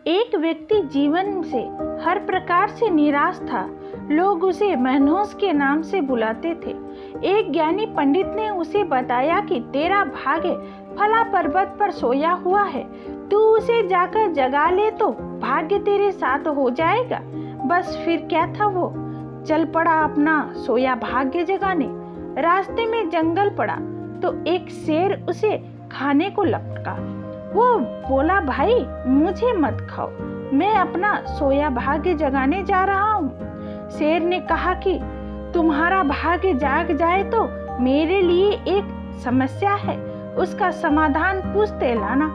एक व्यक्ति जीवन से हर प्रकार से निराश था। लोग उसे मनहूस के नाम से बुलाते थे। एक ज्ञानी पंडित ने उसे बताया कि तेरा भाग्य फला पर्वत पर सोया हुआ है, तू उसे जाकर जगा ले तो भाग्य तेरे साथ हो जाएगा। बस फिर क्या था, वो चल पड़ा अपना सोया भाग्य जगाने। रास्ते में जंगल पड़ा तो एक शेर उसे खाने को लपका। वो बोला, भाई मुझे मत खाओ, मैं अपना सोया भाग्य जगाने जा रहा हूँ। शेर ने कहा कि तुम्हारा भाग्य जाग जाए तो मेरे लिए एक समस्या है, उसका समाधान पूछते लाना।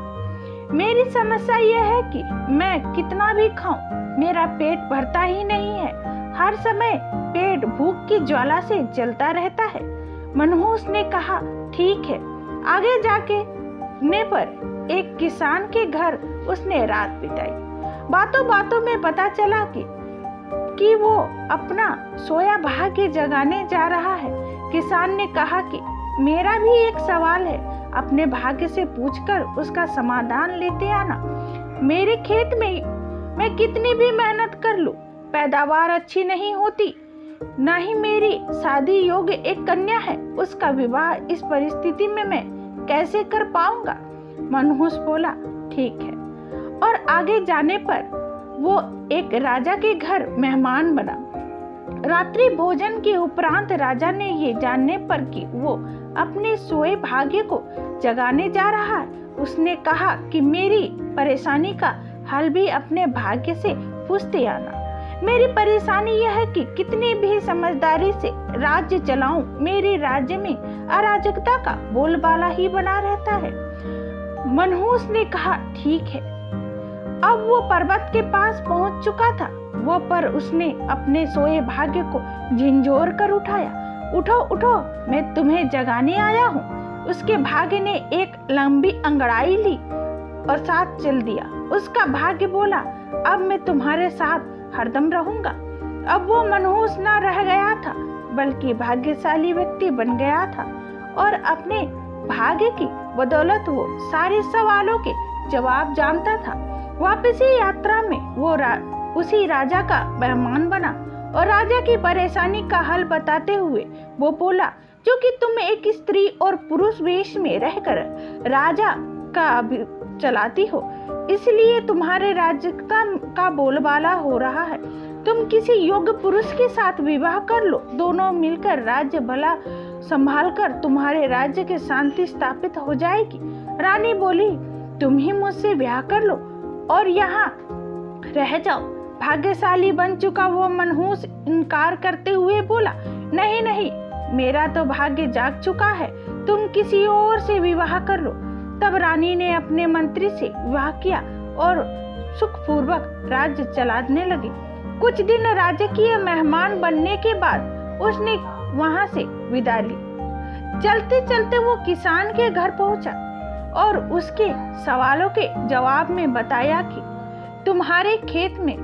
मेरी समस्या यह है कि मैं कितना भी खाऊं मेरा पेट भरता ही नहीं है, हर समय पेट भूख की ज्वाला से जलता रहता है। मनहूस ने कहा, ठीक है। आगे जाके पर एक किसान के घर उसने रात बिताई। बातों बातों में पता चला कि वो अपना सोया भाग्य जगाने जा रहा है। किसान ने कहा कि मेरा भी एक सवाल है, अपने भाग्य से पूछकर उसका समाधान लेते आना। मेरे खेत में मैं कितनी भी मेहनत कर लूं, पैदावार अच्छी नहीं होती, न ही मेरी शादी योग्य एक कन्या है, उसका विवाह इस परिस्थिति में मैं कैसे कर पाऊंगा। मनहूस बोला, ठीक है। और आगे जाने पर वो एक राजा के घर मेहमान बना। रात्रि भोजन के उपरांत राजा ने ये जानने पर कि वो अपने सोए भाग्य को जगाने जा रहा है, उसने कहा कि मेरी परेशानी का हल भी अपने भाग्य से पूछते आना। मेरी परेशानी यह है कि कितनी भी समझदारी से राज्य चलाऊं, मेरे राज्य में अराजकता का बोलबाला ही बना रहता है। मनहूस ने कहा, ठीक है। अब वो पर्वत के पास पहुंच चुका था, वो पर उसने अपने सोए भाग्य को झिंझोर कर उठाया। उठो उठो, मैं तुम्हें जगाने आया हूँ। उसके भाग्य ने एक लंबी अंगड़ाई ली और साथ चल दिया। उसका भाग्य बोला, अब मैं तुम्हारे साथ हरदम रहूंगा। अब वो मनहूस न रह गया था, बल्कि भाग्यशाली व्यक्ति बन गया था और अपने भाग्य की बदौलत वो सारे सवालों के जवाब जानता था। वापसी यात्रा में वो उसी राजा का मेहमान बना और राजा की परेशानी का हल बताते हुए वो बोला, क्योंकि तुम एक स्त्री और पुरुष वेश में रहकर राजा का चलाती हो, इसलिए तुम्हारे राज्य का बोलबाला हो रहा है। तुम किसी योग्य पुरुष के साथ विवाह कर लो, दोनों मिलकर राज्य भला संभालकर तुम्हारे राज्य की शांति स्थापित हो जाएगी। रानी बोली, तुम ही मुझसे ब्याह कर लो और यहाँ रह जाओ। भाग्यशाली बन चुका वो मनहूस इनकार करते हुए बोला, नहीं नहीं, मेरा तो भाग्य जाग चुका है, तुम किसी और से विवाह कर लो। तब रानी ने अपने मंत्री से विवाह किया और सुखपूर्वक राज्य चलाने लगी। कुछ दिन राजकीय मेहमान बनने के बाद उसने वहां से विदा ली। चलते चलते वो किसान के घर पहुंचा और उसके सवालों के जवाब में बताया कि तुम्हारे खेत में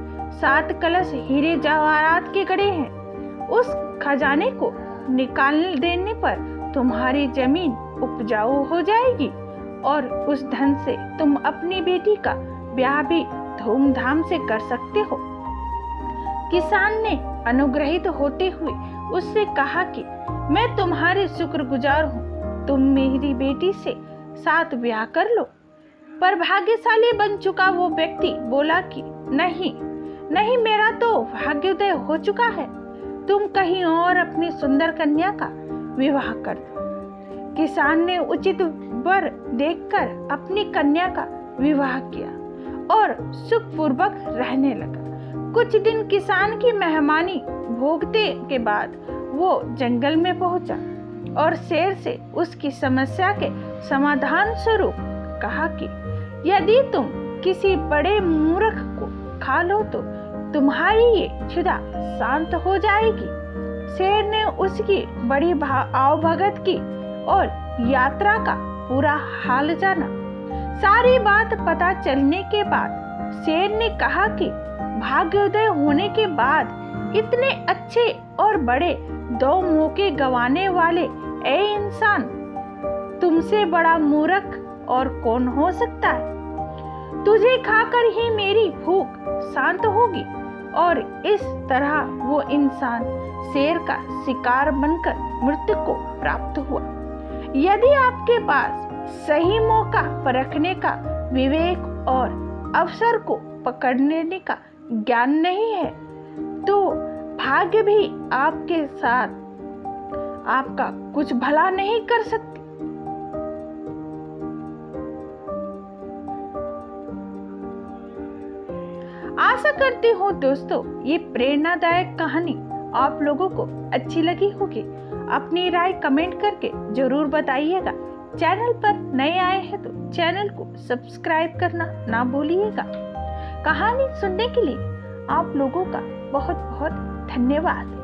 7 कलश हीरे जवाहरात के गड़े हैं। उस खजाने को निकाल देने पर तुम्हारी जमीन उपजाऊ हो जाएगी और उस धन से तुम अपनी बेटी का ब्याह भी धूमधाम से कर सकते हो। किसान ने अनुग्रहित होते हुए उससे कहा कि मैं तुम्हारे शुक्रगुजार हूँ, तुम मेरी बेटी से साथ ब्याह कर लो। पर भाग्यशाली बन चुका वो व्यक्ति बोला कि नहीं नहीं, मेरा तो भाग्योदय हो चुका है, तुम कहीं और अपनी सुंदर कन्या का विवाह कर दो। किसान ने उचित वर देखकर अपनी कन्या का विवाह किया और सुखपूर्वक रहने लगा। कुछ दिन किसान की मेहमानी भोगते के बाद वो जंगल में पहुंचा और शेर से उसकी समस्या के समाधान स्वरूप कहा कि यदि तुम किसी बड़े मूर्ख को खा लो तो तुम्हारी ये क्षुधा शांत हो जाएगी। शेर ने उसकी बड़ी आवभगत की और यात्रा का पूरा हाल जाना। सारी बात पता चलने के बाद शेर ने कहा कि भाग्योदय होने के बाद इतने अच्छे और बड़े 2 मौके गंवाने वाले ए इंसान, तुमसे बड़ा मूर्ख और कौन हो सकता है। तुझे खाकर ही मेरी भूख शांत होगी। और इस तरह वो इंसान शेर का शिकार बनकर मृत्यु को प्राप्त हुआ। यदि आपके पास सही मौका परखने का विवेक और अवसर को पकड़ने का ज्ञान नहीं है तो भाग्य भी आपके साथ आपका कुछ भला नहीं कर सकती। आशा करती हूँ दोस्तों ये प्रेरणादायक कहानी आप लोगों को अच्छी लगी होगी। अपनी राय कमेंट करके जरूर बताइएगा। चैनल पर नए आए हैं तो चैनल को सब्सक्राइब करना ना भूलिएगा। कहानी सुनने के लिए आप लोगों का बहुत बहुत धन्यवाद।